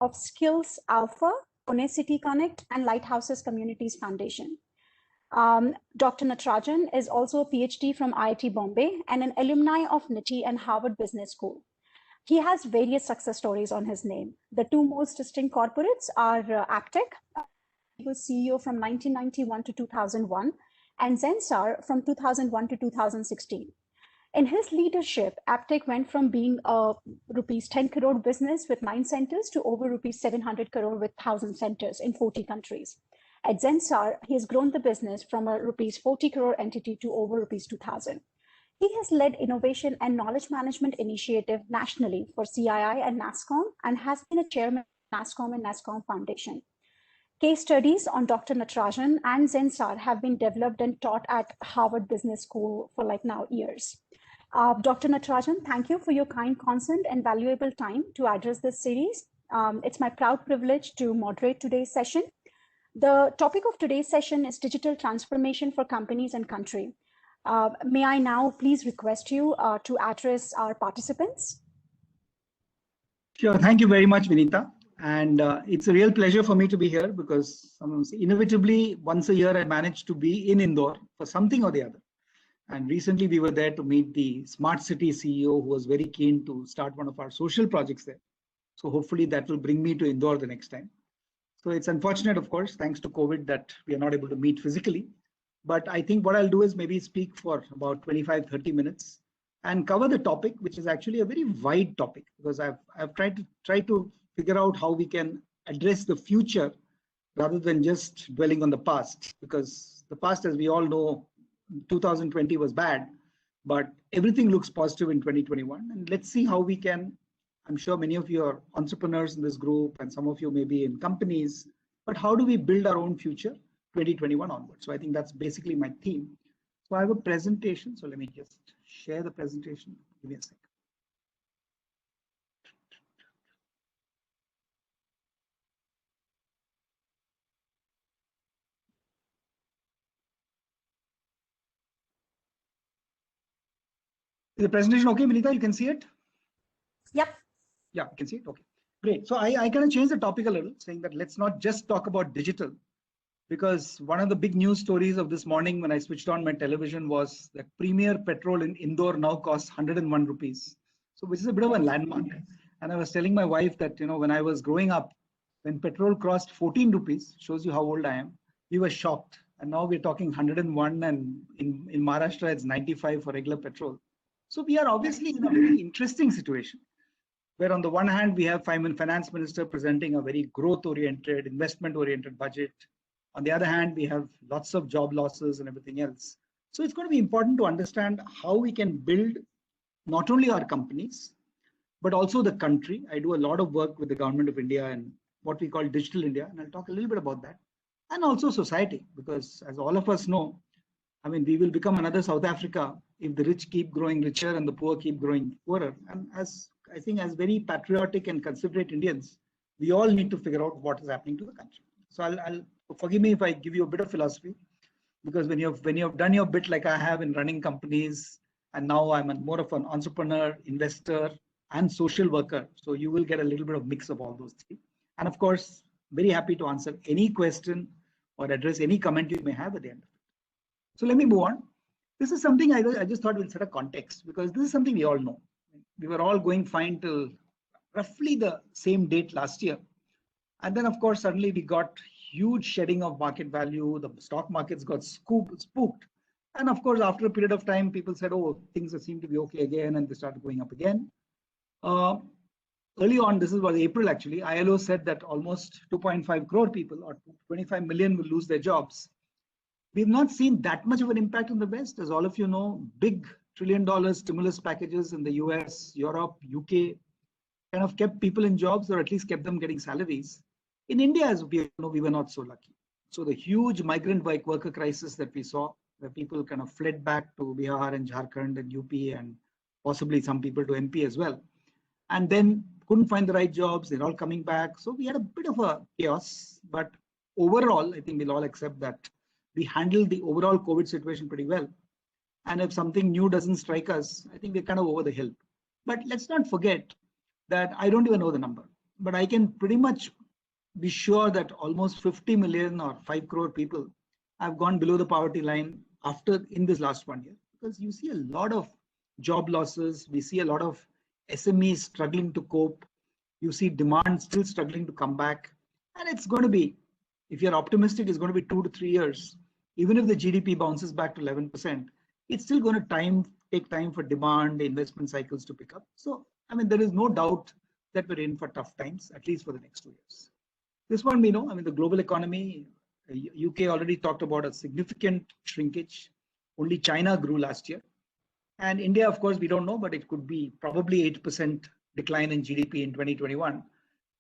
of Skills Alpha, Pune City Connect, and Lighthouses Communities Foundation. Dr. Natarajan is also a PhD from IIT Bombay and an alumni of NITI and Harvard Business School. He has various success stories on his name. The two most distinct corporates are Aptec, he was CEO from 1991 to 2001, and Zensar from 2001 to 2016. In his leadership, Aptec went from being a rupees 10 crore business with 9 centers to over rupees 700 crore with 1,000 centers in 40 countries. At Zensar, he has grown the business from a rupees 40 crore entity to over rupees 2,000. He has led innovation and knowledge management initiative nationally for CII and NASSCOM and has been a chairman of NASSCOM and NASSCOM Foundation. Case studies on Dr. Natarajan and Zensar have been developed and taught at Harvard Business School for now years. Dr. Natarajan, thank you for your kind consent and valuable time to address this series. It's my proud privilege to moderate today's session. The topic of today's session is digital transformation for companies and country. May I now please request you to address our participants? Sure, thank you very much, Vinita. And it's a real pleasure for me to be here because inevitably once a year I manage to be in Indore for something or the other. And recently we were there to meet the Smart City CEO who was very keen to start one of our social projects there. So hopefully that will bring me to Indore the next time. So it's unfortunate, of course, thanks to COVID that we are not able to meet physically. But I think what I'll do is maybe speak for about 25-30 minutes and cover the topic, which is actually a very wide topic because I've tried to figure out how we can address the future rather than just dwelling on the past, because the past, as we all know, 2020 was bad, but everything looks positive in 2021. And let's see how we can, I'm sure many of you are entrepreneurs in this group and some of you may be in companies, but how do we build our own future 2021 onwards? So I think that's basically my theme. So I have a presentation. So let me just share the presentation. Give me a second. Is the presentation okay, Vinita? You can see it? Yep. Yeah, you can see it. Okay, great. So I kind of changed the topic a little, saying that let's not just talk about digital, because one of the big news stories of this morning when I switched on my television was that Premier petrol in Indore now costs 101 rupees. So which is a bit of a landmark. And I was telling my wife that, when I was growing up, when petrol cost 14 rupees, shows you how old I am, we were shocked. And now we're talking 101, and in Maharashtra, it's 95 for regular petrol. So we are obviously in a very interesting situation, where on the one hand, we have finance minister presenting a very growth-oriented, investment-oriented budget. On the other hand, we have lots of job losses and everything else. So it's going to be important to understand how we can build not only our companies, but also the country. I do a lot of work with the government of India and what we call Digital India, and I'll talk a little bit about that. And also society, because as all of us know, we will become another South Africa if the rich keep growing richer and the poor keep growing poorer. And as I think as very patriotic and considerate Indians, we all need to figure out what is happening to the country. So I'll forgive me if I give you a bit of philosophy, because when you've done your bit like I have in running companies, and now I'm more of an entrepreneur, investor, and social worker. So you will get a little bit of mix of all those three. And of course, very happy to answer any question or address any comment you may have at the end of it. So let me move on. This is something I just thought we'll set a context, because this is something we all know. We were all going fine till roughly the same date last year. And then, of course, suddenly we got huge shedding of market value. The stock markets got spooked. And of course, after a period of time, people said, oh, things seem to be okay again, and they started going up again. Early on, this was April actually, ILO said that almost 2.5 crore people or 25 million will lose their jobs. We've not seen that much of an impact in the West. As all of you know, big $1 trillion stimulus packages in the US, Europe, UK kind of kept people in jobs, or at least kept them getting salaries. In India, as we know, we were not so lucky. So the huge migrant worker crisis that we saw, where people kind of fled back to Bihar and Jharkhand and UP and possibly some people to MP as well. And then couldn't find the right jobs, they're all coming back. So we had a bit of a chaos, but overall, I think we'll all accept that we handled the overall COVID situation pretty well. And if something new doesn't strike us, I think we're kind of over the hill. But let's not forget that I don't even know the number, but I can pretty much be sure that almost 50 million or 5 crore people have gone below the poverty line after in this last 1 year, because you see a lot of job losses. We see a lot of SMEs struggling to cope. You see demand still struggling to come back. And it's going to be, if you're optimistic, it's going to be 2 to 3 years. Even if the GDP bounces back to 11%, it's still going to take time for demand, the investment cycles to pick up. So, I mean, there is no doubt that we're in for tough times, at least for the next 2 years. This one we know, I mean, the global economy, UK already talked about a significant shrinkage. Only China grew last year. And India, of course, we don't know, but it could be probably 8% decline in GDP in 2021.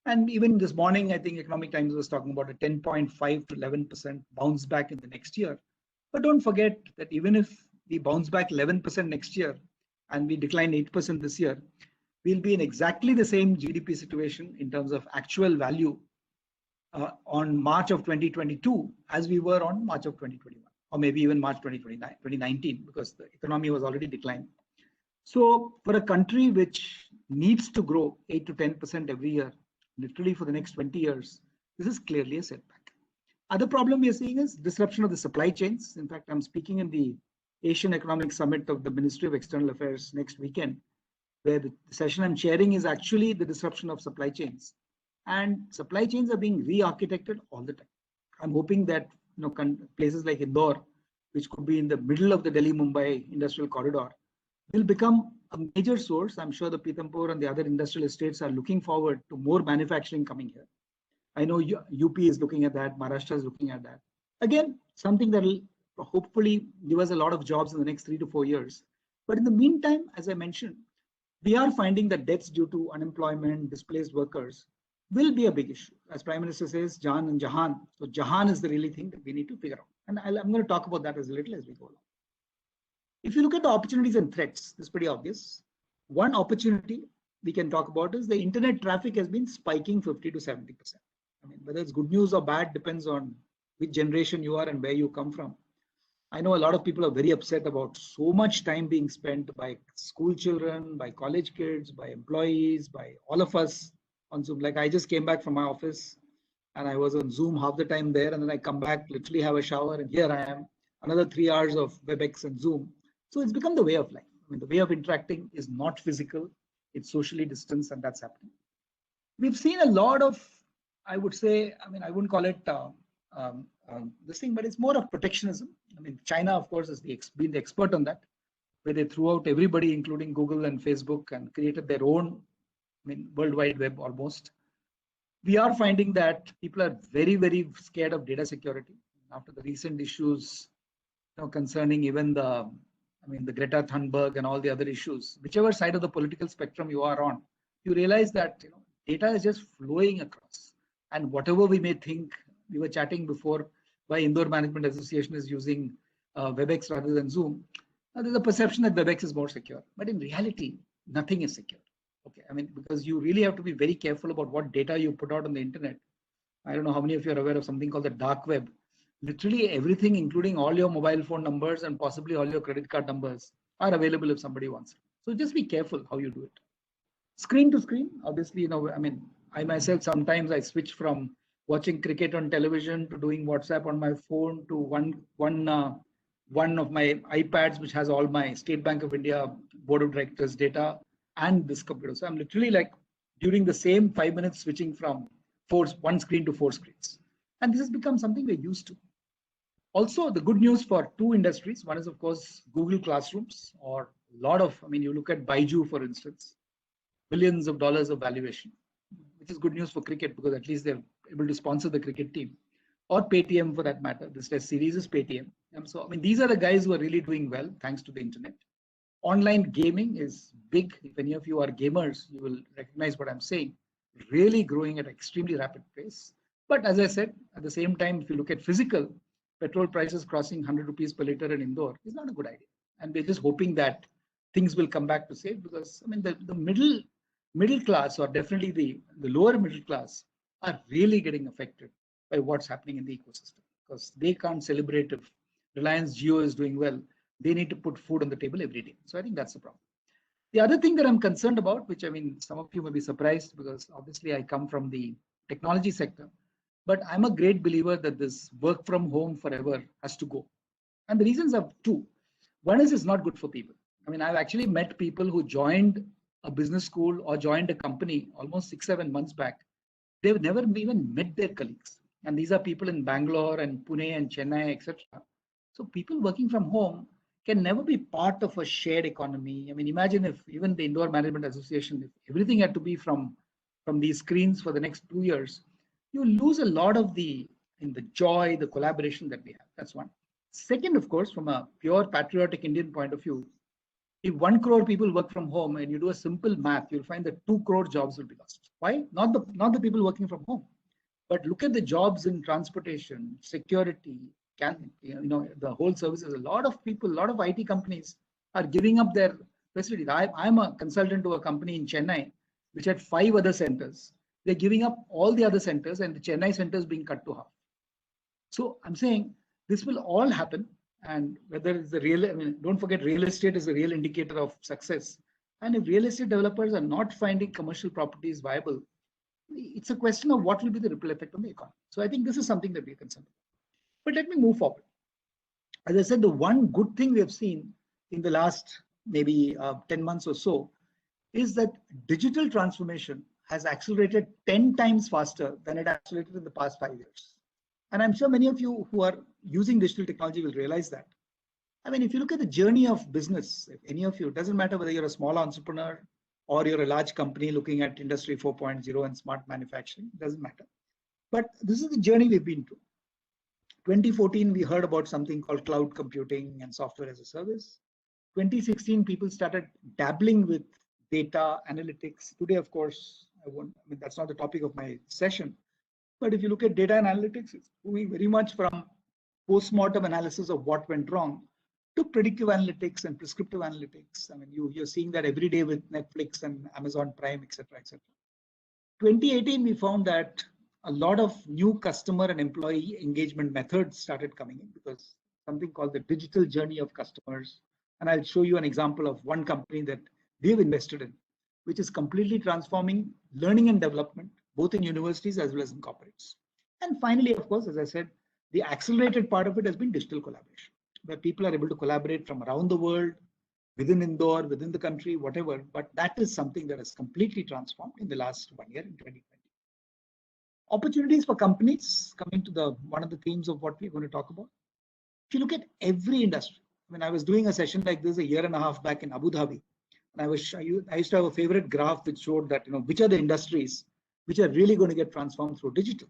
And even this morning, I think Economic Times was talking about a 10.5 to 11% bounce back in the next year. But don't forget that even if we bounce back 11% next year and we decline 8% this year, we'll be in exactly the same GDP situation in terms of actual value on March of 2022 as we were on March of 2021, or maybe even March 2019, because the economy was already declining. So for a country which needs to grow 8 to 10% every year, literally for the next 20 years, this is clearly a setback. Other problem we are seeing is disruption of the supply chains. In fact, I'm speaking in the Asian Economic Summit of the Ministry of External Affairs next weekend, where the session I'm chairing is actually the disruption of supply chains. And supply chains are being re-architected all the time. I'm hoping that places like Indore, which could be in the middle of the Delhi-Mumbai industrial corridor, will become a major source. I'm sure the Pithampur and the other industrial estates are looking forward to more manufacturing coming here. I know UP is looking at that, Maharashtra is looking at that. Again, something that will hopefully give us a lot of jobs in the next 3 to 4 years. But in the meantime, as I mentioned, we are finding that deaths due to unemployment, displaced workers will be a big issue. As Prime Minister says, Jaan and Jahan. So Jahan is the really thing that we need to figure out. And I'm going to talk about that as little as we go along. If you look at the opportunities and threats, it's pretty obvious. One opportunity we can talk about is the internet traffic has been spiking 50 to 70%. I mean, whether it's good news or bad depends on which generation you are and where you come from. I know a lot of people are very upset about so much time being spent by school children, by college kids, by employees, by all of us on Zoom. Like I just came back from my office and I was on Zoom half the time there, and then I come back, literally have a shower, and here I am, another 3 hours of WebEx and Zoom. So it's become the way of life. I mean, the way of interacting is not physical, it's socially distanced, and that's happening. We've seen a lot of, I would say, I mean, I wouldn't call it this thing, but it's more of protectionism. I mean, China, of course, has been the expert on that, where they threw out everybody, including Google and Facebook, and created their own, I mean, World Wide Web almost. We are finding that people are very, very scared of data security after the recent issues, concerning even the Greta Thunberg and all the other issues. Whichever side of the political spectrum you are on, you realize that data is just flowing across. And whatever we may think, we were chatting before why Indore Management Association is using WebEx rather than Zoom. There's a perception that WebEx is more secure, but in reality, nothing is secure. Okay, I mean, because you really have to be very careful about what data you put out on the internet. I don't know how many of you are aware of something called the dark web. Literally everything, including all your mobile phone numbers and possibly all your credit card numbers, are available if somebody wants it. So just be careful how you do it. Screen to screen, obviously, I mean, I myself, sometimes I switch from watching cricket on television to doing WhatsApp on my phone to one of my iPads, which has all my State Bank of India Board of Directors data and this computer. So I'm literally like during the same 5 minutes switching from one screen to 4 screens. And this has become something we're used to. Also, the good news for 2 industries. One is, of course, Google Classrooms, or a lot of, I mean, you look at Baiju, for instance, billions of dollars of valuation, which is good news for cricket because at least they're able to sponsor the cricket team, or Paytm for that matter. This test series is Paytm. So, I mean, these are the guys who are really doing well thanks to the internet. Online gaming is big. If any of you are gamers, you will recognize what I'm saying. Really growing at an extremely rapid pace. But as I said, at the same time, if you look at physical, petrol prices crossing 100 rupees per liter in Indore is not a good idea. And we're just hoping that things will come back to safe, because I mean the middle class, or definitely the lower middle class, are really getting affected by what's happening in the ecosystem, because they can't celebrate if Reliance Jio is doing well. They need to put food on the table every day. So I think that's the problem. The other thing that I'm concerned about, which I mean, some of you may be surprised because obviously I come from the technology sector, but I'm a great believer that this work from home forever has to go. And the reasons are two. One is it's not good for people. I mean, I've actually met people who joined a business school or joined a company almost 6-7 months back. They've never even met their colleagues. And these are people in Bangalore and Pune and Chennai, etc. So people working from home can never be part of a shared economy. I mean, imagine if even the Indore Management Association, if everything had to be from these screens for the next 2 years, you lose a lot of the joy, the collaboration that we have. That's one. Second, of course, from a pure patriotic Indian point of view, if 1 crore people work from home and you do a simple math, you'll find that 2 crore jobs will be lost. Why? Not the people working from home, but look at the jobs in transportation, security, the whole services. A lot of people, a lot of IT companies are giving up their facilities. I'm a consultant to a company in Chennai, which had 5 other centers. They're giving up all the other centers, and the Chennai center is being cut to half. So I'm saying this will all happen. And whether it's the real, I mean, don't forget, real estate is a real indicator of success. And if real estate developers are not finding commercial properties viable, it's a question of what will be the ripple effect on the economy. So I think this is something that we're concerned about. But let me move forward. As I said, the one good thing we have seen in the last maybe 10 months or so is that digital transformation has accelerated 10 times faster than it accelerated in the past 5 years. And I'm sure many of you who are using digital technology will realize that. I mean, if you look at the journey of business, if any of you, it doesn't matter whether you're a small entrepreneur or you're a large company looking at Industry 4.0 and smart manufacturing, it doesn't matter. But this is the journey we've been through. 2014, we heard about something called cloud computing and software as a service. 2016, people started dabbling with data analytics. Today, of course, I mean, that's not the topic of my session. But if you look at data and analytics, it's moving very much from post-mortem analysis of what went wrong to predictive analytics and prescriptive analytics. I mean, you're seeing that every day with Netflix and Amazon Prime, etc., etc. 2018, we found that a lot of new customer and employee engagement methods started coming in because something called the digital journey of customers. And I'll show you an example of one company that we've invested in, which is completely transforming learning and development, both in universities as well as in corporates. And finally, of course, as I said, the accelerated part of it has been digital collaboration, where people are able to collaborate from around the world, within Indore, within the country, whatever. But that is something that has completely transformed in the last 1 year in 2020. Opportunities for companies, coming to one of the themes of what we're going to talk about. If you look at every industry, when I was doing a session like this 1.5 years back in Abu Dhabi, and I used to have a favorite graph which showed that which are the industries which are really going to get transformed through digital.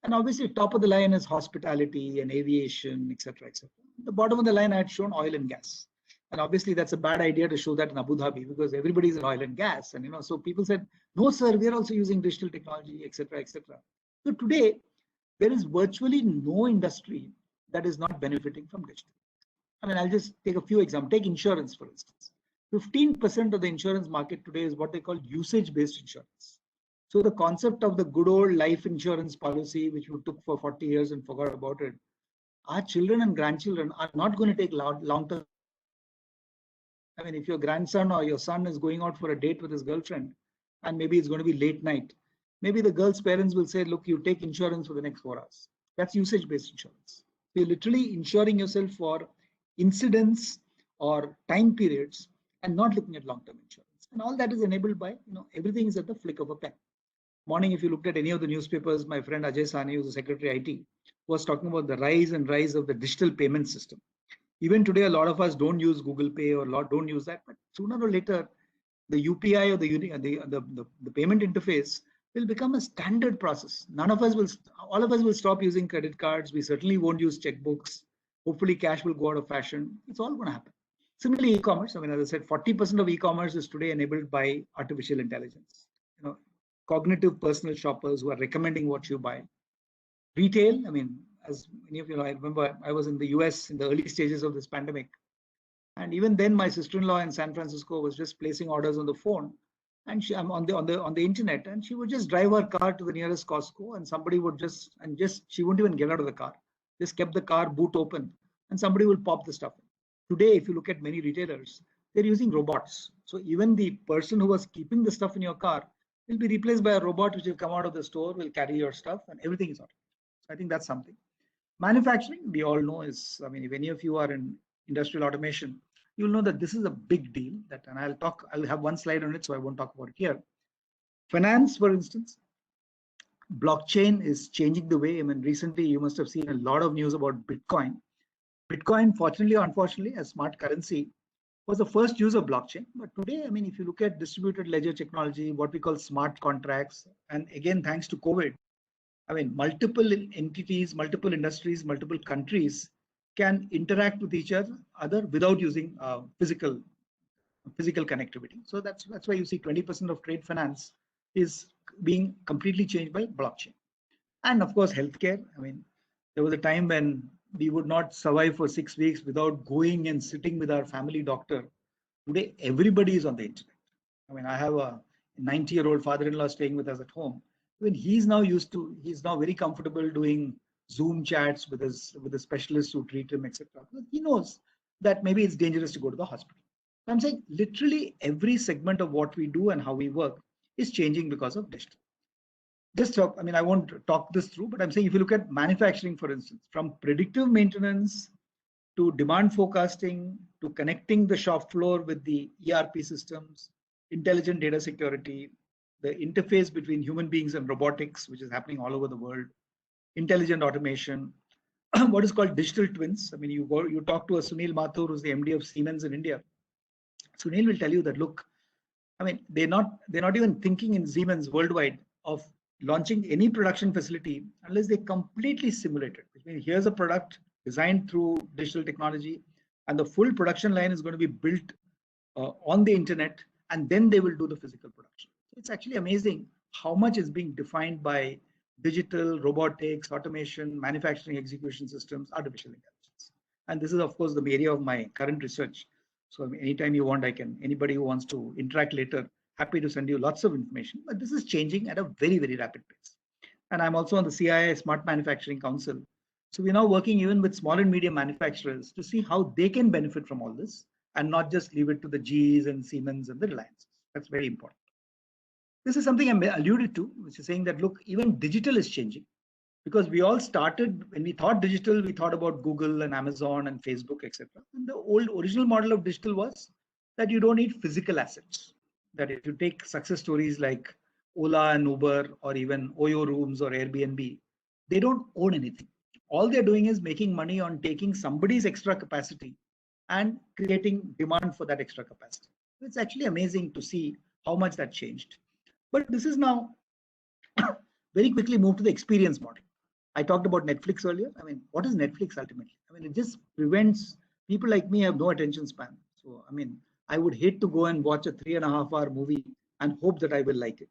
And obviously, top of the line is hospitality and aviation, etc., etc. The bottom of the line, I had shown oil and gas. And obviously, that's a bad idea to show that in Abu Dhabi because everybody's in oil and gas. And so people said, no, sir, we are also using digital technology, etc., etc. So today, there is virtually no industry that is not benefiting from digital. I mean, I'll just take a few examples. Take insurance, for instance. 15% of the insurance market today is what they call usage-based insurance. So the concept of the good old life insurance policy, which we took for 40 years and forgot about it, our children and grandchildren are not going to take long-term. I mean, if your grandson or your son is going out for a date with his girlfriend, and maybe it's going to be late night, maybe the girl's parents will say, look, you take insurance for the next 4 hours. That's usage-based insurance. So you're literally insuring yourself for incidents or time periods and not looking at long-term insurance. And all that is enabled by, everything is at the flick of a pen. Morning, if you looked at any of the newspapers, my friend Ajay Sani, who's the Secretary IT, was talking about the rise of the digital payment system. Even today, a lot of us don't use Google Pay or don't use that, but sooner or later, the UPI or the payment interface will become a standard process. All of us will stop using credit cards. We certainly won't use checkbooks. Hopefully, cash will go out of fashion. It's all going to happen. Similarly, e-commerce. I mean, as I said, 40% of e-commerce is today enabled by artificial intelligence. Cognitive personal shoppers who are recommending what you buy. Retail. I mean, as many of you know, I remember I was in the US in the early stages of this pandemic, and even then, my sister-in-law in San Francisco was just placing orders on the phone, and I'm on the internet, and she would just drive her car to the nearest Costco, and somebody would she wouldn't even get out of the car, just kept the car boot open, and somebody will pop the stuff in. Today, if you look at many retailers, they're using robots. So even the person who was keeping the stuff in your car will be replaced by a robot which will come out of the store, will carry your stuff, and everything is automated. So I think that's something. Manufacturing, we all know is, I mean, if any of you are in industrial automation, you'll know that this is a big deal. That, and I'll have one slide on it, so I won't talk about it here. Finance, for instance, blockchain is changing the way. I mean, recently you must have seen a lot of news about Bitcoin. Bitcoin, fortunately or unfortunately, as smart currency, was the first use of blockchain. But today, I mean, if you look at distributed ledger technology, what we call smart contracts, and again, thanks to COVID, I mean, multiple entities, multiple industries, multiple countries can interact with each other without using physical connectivity. So that's why you see 20% of trade finance is being completely changed by blockchain. And of course, healthcare. I mean, there was a time when we would not survive for 6 weeks without going and sitting with our family doctor. Today, everybody is on the internet. I mean, I have a 90-year-old father-in-law staying with us at home. When he's now very comfortable doing Zoom chats with the specialists who treat him, etc. He knows that maybe it's dangerous to go to the hospital. So I'm saying literally every segment of what we do and how we work is changing because of digital. I mean, I won't talk this through, but I'm saying if you look at manufacturing, for instance, from predictive maintenance to demand forecasting to connecting the shop floor with the ERP systems, intelligent data security, the interface between human beings and robotics, which is happening all over the world, intelligent automation, what is called digital twins. I mean, you talk to a Sunil Mathur, who's the MD of Siemens in India. Sunil will tell you that, look, I mean, they're not even thinking in Siemens worldwide of launching any production facility unless they completely simulate it. Which means here's a product designed through digital technology, and the full production line is going to be built on the internet, and then they will do the physical production. It's actually amazing how much is being defined by digital, robotics, automation, manufacturing execution systems, artificial intelligence. And this is, of course, the area of my current research. So anytime you want, anybody who wants to interact later, happy to send you lots of information. But this is changing at a very, very rapid pace. And I'm also on the CII Smart Manufacturing Council. So we're now working even with small and medium manufacturers to see how they can benefit from all this and not just leave it to the GEs and Siemens and the Reliances. That's very important. This is something I alluded to, which is saying that, look, even digital is changing, because we all started, when we thought digital, we thought about Google and Amazon and Facebook, etc. And the original model of digital was that you don't need physical assets. That if you take success stories like Ola and Uber, or even Oyo Rooms or Airbnb, they don't own anything. All they're doing is making money on taking somebody's extra capacity and creating demand for that extra capacity. It's actually amazing to see how much that changed. But this is now very quickly moved to the experience model. I talked about Netflix earlier. I mean, what is Netflix ultimately? I mean, it just prevents people like me have no attention span. So, I mean, I would hate to go and watch a 3.5-hour movie and hope that I will like it.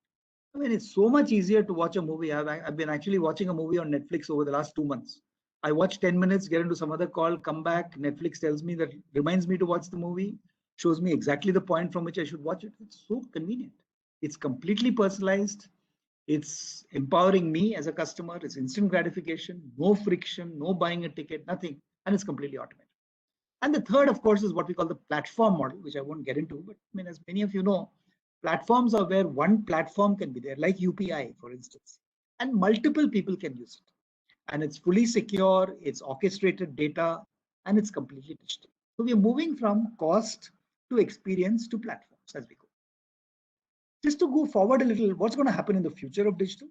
I mean, it's so much easier to watch a movie. I've been actually watching a movie on Netflix over the last 2 months. I watch 10 minutes, get into some other call, come back. Netflix tells me that, reminds me to watch the movie, shows me exactly the point from which I should watch it. It's so convenient. It's completely personalized. It's empowering me as a customer. It's instant gratification, no friction, no buying a ticket, nothing. And it's completely automated. And the third, of course, is what we call the platform model, which I won't get into. But I mean, as many of you know, platforms are where one platform can be there, like UPI, for instance, and multiple people can use it. And it's fully secure, it's orchestrated data, and it's completely digital. So we are moving from cost to experience to platforms as we go. Just to go forward a little, what's going to happen in the future of digital?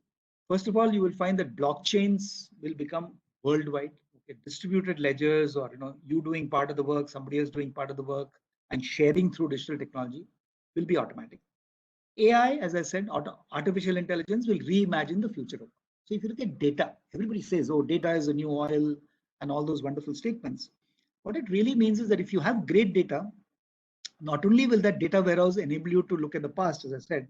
First of all, you will find that blockchains will become worldwide. Okay, distributed ledgers, or you doing part of the work, somebody else doing part of the work, and sharing through digital technology will be automatic. AI, as I said, artificial intelligence will reimagine the future of work. So if you look at data, everybody says, oh, data is the new oil and all those wonderful statements. What it really means is that if you have great data, not only will that data warehouse enable you to look at the past, as I said,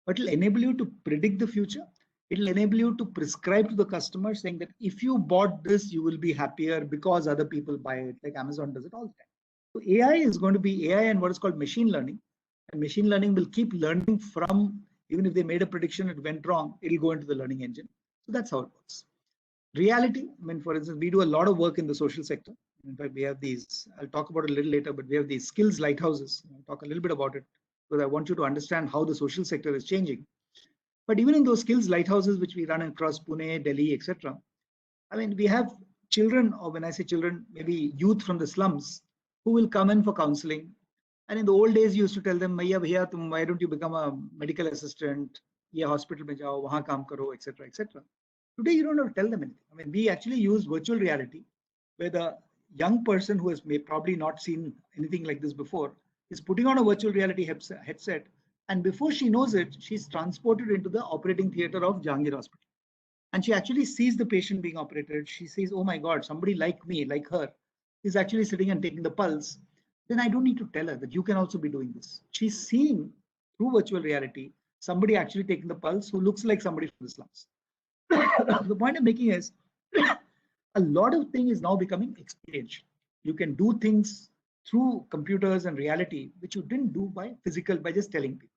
but it'll enable you to predict the future. It'll enable you to prescribe to the customer, saying that if you bought this, you will be happier because other people buy it, like Amazon does it all the time. So AI is going to be AI and what is called machine learning. And machine learning will keep learning from, even if they made a prediction, it went wrong, it'll go into the learning engine. So that's how it works. Reality, I mean, for instance, we do a lot of work in the social sector. In fact, we have these, I'll talk about it a little later, but we have these skills lighthouses. I'll talk a little bit about it because I want you to understand how the social sector is changing. But even in those skills lighthouses, which we run across Pune, Delhi, etc., I mean, we have children, or when I say children, maybe youth from the slums who will come in for counseling. And in the old days, you used to tell them, Maiya, bhaiya, why don't you become a medical assistant? Ye hospital mein jao, wahan kaam karo, etc., etc. Today, you don't have to tell them anything. I mean, we actually use virtual reality, where the young person who has probably not seen anything like this before is putting on a virtual reality headset, and before she knows it, she's transported into the operating theater of Jahangir Hospital. And she actually sees the patient being operated. She says, oh my God, somebody like me, like her, is actually sitting and taking the pulse. Then I don't need to tell her that you can also be doing this. She's seeing through virtual reality somebody actually taking the pulse who looks like somebody from the slums. The point I'm making is a lot of things is now becoming experiential. You can do things through computers and reality, which you didn't do by physical, by just telling people.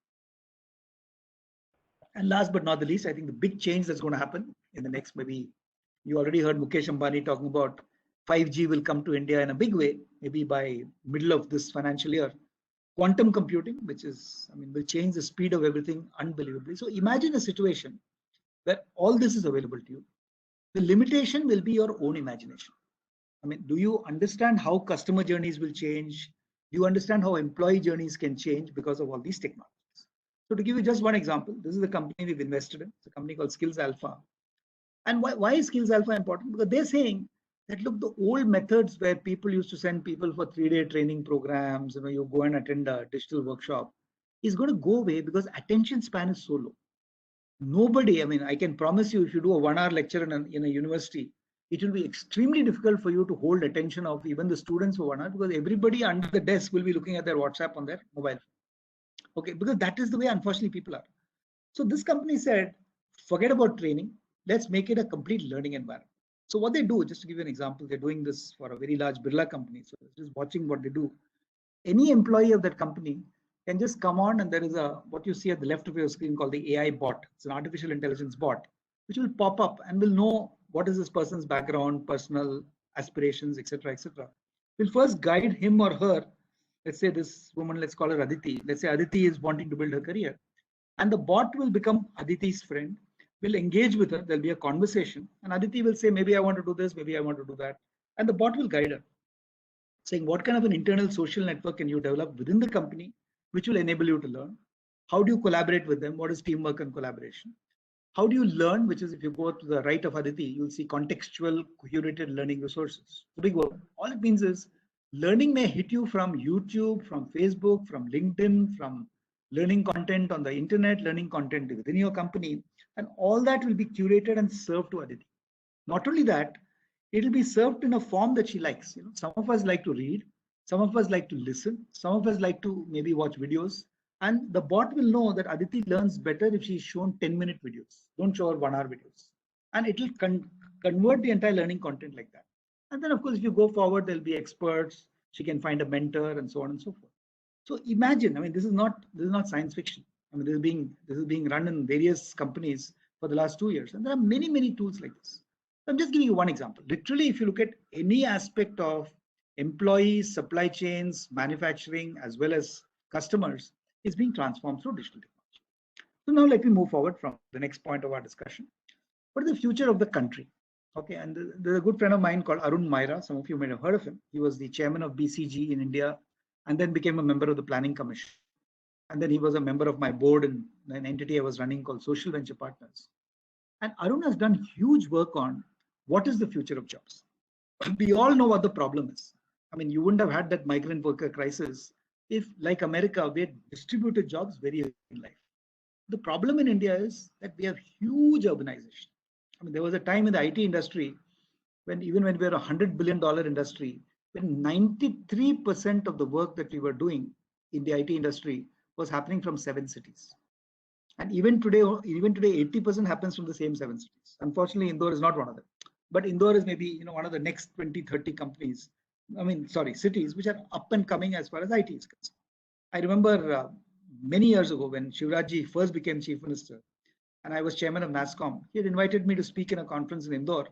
And last but not the least, I think the big change that's going to happen in the next, maybe you already heard Mukesh Ambani talking about 5G will come to India in a big way, maybe by middle of this financial year. Quantum computing, which is, I mean, will change the speed of everything unbelievably. So imagine a situation where all this is available to you. The limitation will be your own imagination. I mean, do you understand how customer journeys will change? Do you understand how employee journeys can change because of all these technologies? So to give you just one example, this is the company we've invested in. It's a company called Skills Alpha. And why is Skills Alpha important? Because they're saying that, look, the old methods where people used to send people for 3-day training programs, you go and attend a digital workshop, is going to go away because attention span is so low. Nobody, I mean, I can promise you, if you do a 1-hour lecture in a university, it will be extremely difficult for you to hold attention of even the students for 1 hour, because everybody under the desk will be looking at their WhatsApp on their mobile phone. Okay, because that is the way, unfortunately, people are. So this company said, forget about training. Let's make it a complete learning environment. So what they do, just to give you an example, they're doing this for a very large Birla company. So just watching what they do. Any employee of that company can just come on, and there is a, what you see at the left of your screen called the AI bot. It's an artificial intelligence bot, which will pop up and will know what is this person's background, personal aspirations, etc., etc. Will first guide him or her. Let's say this woman, let's call her Aditi. Let's say Aditi is wanting to build her career. And the bot will become Aditi's friend, will engage with her. There'll be a conversation. And Aditi will say, maybe I want to do this, maybe I want to do that. And the bot will guide her, saying what kind of an internal social network can you develop within the company, which will enable you to learn. How do you collaborate with them? What is teamwork and collaboration? How do you learn? Which is, if you go to the right of Aditi, you'll see contextual curated learning resources. The big word. All it means is learning may hit you from YouTube, from Facebook, from LinkedIn, from learning content on the internet, learning content within your company, and all that will be curated and served to Aditi. Not only that, it will be served in a form that she likes. Some of us like to read, some of us like to listen, some of us like to maybe watch videos, and the bot will know that Aditi learns better if she's shown 10-minute videos. Don't show her 1-hour videos, and it will convert the entire learning content like that. And then, of course, if you go forward, there'll be experts. She can find a mentor, and so on and so forth. So imagine, I mean, this is not science fiction. I mean, this is being run in various companies for the last 2 years, and there are many tools like this. I'm just giving you one example. Literally, if you look at any aspect of employees, supply chains, manufacturing, as well as customers, it's being transformed through digital technology. So now let me move forward from the next point of our discussion. What is the future of the country? Okay, and there's a good friend of mine called Arun Maira. Some of you might have heard of him. He was the chairman of BCG in India, and then became a member of the Planning Commission. And then he was a member of my board in an entity I was running called Social Venture Partners. And Arun has done huge work on what is the future of jobs. We all know what the problem is. I mean, you wouldn't have had that migrant worker crisis if, like America, we had distributed jobs very early in life. The problem in India is that we have huge urbanization. I mean, there was a time in the IT industry when even when we were a $100 billion industry, when 93% of the work that we were doing in the IT industry was happening from 7 cities. And even today, 80% happens from the same 7 cities. Unfortunately, Indore is not one of them. But Indore is maybe one of the next 20, 30 companies. Cities which are up and coming as far as IT is concerned. I remember many years ago when Shivrajji first became chief minister, and I was chairman of NASSCOM. He had invited me to speak in a conference in Indore.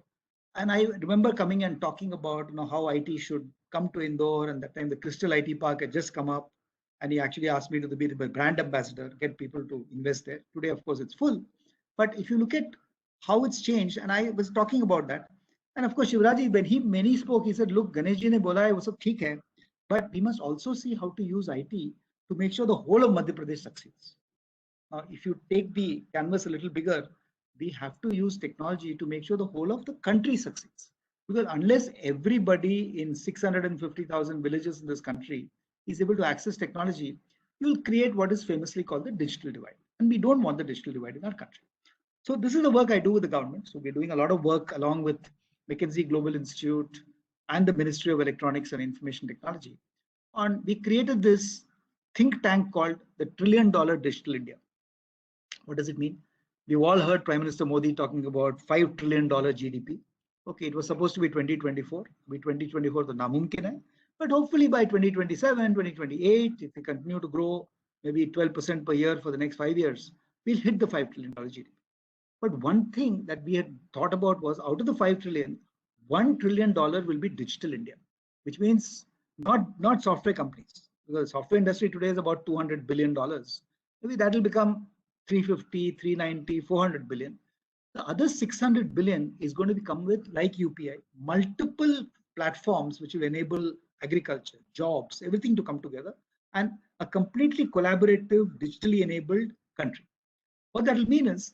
And I remember coming and talking about how IT should come to Indore, and that time the Crystal IT Park had just come up, and he actually asked me to be the brand ambassador, get people to invest there. Today, of course, it's full. But if you look at how it's changed, and I was talking about that, and of course, Shivraji, when he spoke, he said, "Look, Ganesh ji ne bola hai, wo sab theek hai, but we must also see how to use IT to make sure the whole of Madhya Pradesh succeeds." If you take the canvas a little bigger, we have to use technology to make sure the whole of the country succeeds. Because unless everybody in 650,000 villages in this country is able to access technology, you'll create what is famously called the digital divide. And we don't want the digital divide in our country. So this is the work I do with the government. So we're doing a lot of work along with McKinsey Global Institute and the Ministry of Electronics and Information Technology. And we created this think tank called the $1 trillion Digital India. What does it mean? We've all heard Prime Minister Modi talking about $5 trillion GDP. Okay, it was supposed to be 2024. By 2024, the namumkin hai. But hopefully by 2027, 2028, if we continue to grow maybe 12% per year for the next 5 years, we'll hit the $5 trillion GDP. But one thing that we had thought about was out of the 5 trillion, $1 trillion will be digital India, which means not software companies. Because the software industry today is about $200 billion. Maybe that will become 350, 390, 400 billion. The other 600 billion is going to become with, like UPI, multiple platforms which will enable agriculture, jobs, everything to come together, and a completely collaborative, digitally enabled country. What that will mean is,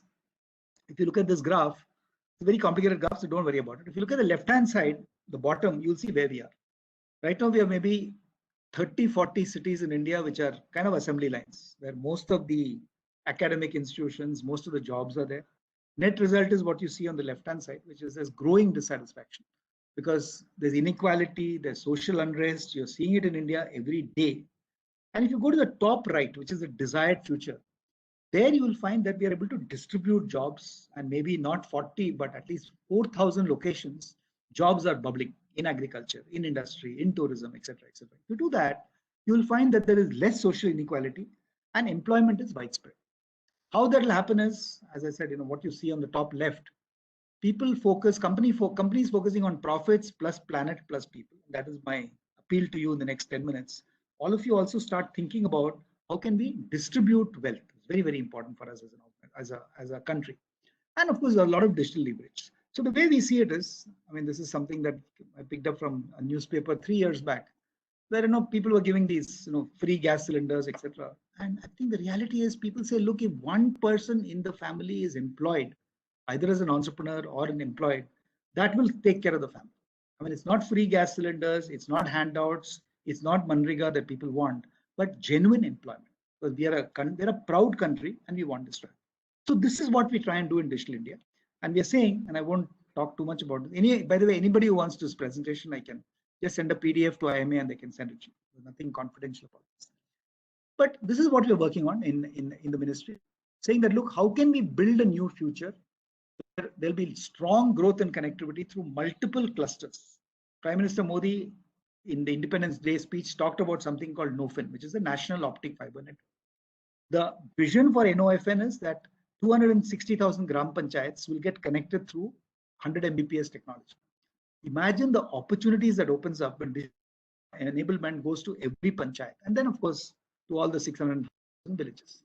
if you look at this graph, it's a very complicated graph, so don't worry about it. If you look at the left-hand side, the bottom, you'll see where we are. Right now, we have maybe 30, 40 cities in India, which are kind of assembly lines, where most of the academic institutions, most of the jobs are there. Net result is what you see on the left-hand side, which is there's growing dissatisfaction because there's inequality, there's social unrest. You're seeing it in India every day. And if you go to the top right, which is the desired future, there you will find that we are able to distribute jobs, and maybe not 40, but at least 4,000 locations, jobs are bubbling in agriculture, in industry, in tourism, etc., etc. To do that, you will find that there is less social inequality and employment is widespread. How that will happen is, as I said, what you see on the top left, people focus, companies focusing on profits plus planet plus people. That is my appeal to you in the next 10 minutes. All of you also start thinking about how can we distribute wealth. It's very, very important for us as a country. And of course, a lot of digital leverage. So the way we see it is, this is something that I picked up from a newspaper 3 years back, where people were giving these free gas cylinders, etc. And I think the reality is, people say, look, if one person in the family is employed, either as an entrepreneur or an employed, that will take care of the family. It's not free gas cylinders, it's not handouts, it's not Manrega that people want, but genuine employment. Because we're a proud country and we want this to happen. So this is what we try and do in Digital India. And we are saying, and I won't talk too much about it. By the way, anybody who wants this presentation, I can just send a PDF to IMA and they can send it to you. There's nothing confidential about this. But this is what we're working on in the ministry, saying that, look, how can we build a new future where there'll be strong growth and connectivity through multiple clusters? Prime Minister Modi, in the Independence Day speech, talked about something called NOFIN, which is the National Optic Fiber Network. The vision for NOFN is that 260,000 gram panchayats will get connected through 100 Mbps technology. Imagine the opportunities that opens up when enablement goes to every panchayat, and then of course to all the 600 villages.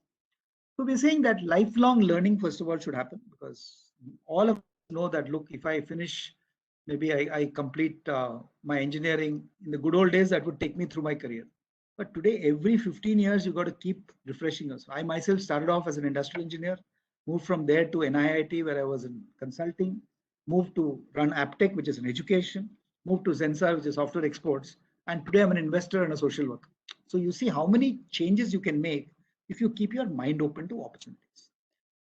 So we're saying that lifelong learning, first of all, should happen, because all of us know that, look, if I finish, maybe I complete my engineering, in the good old days, that would take me through my career. But today, every 15 years, you've got to keep refreshing us. I myself started off as an industrial engineer, moved from there to NIIT, where I was in consulting, moved to run Aptech, which is in education, moved to Zensar, which is software exports, and today I'm an investor and a social worker. So you see how many changes you can make if you keep your mind open to opportunities.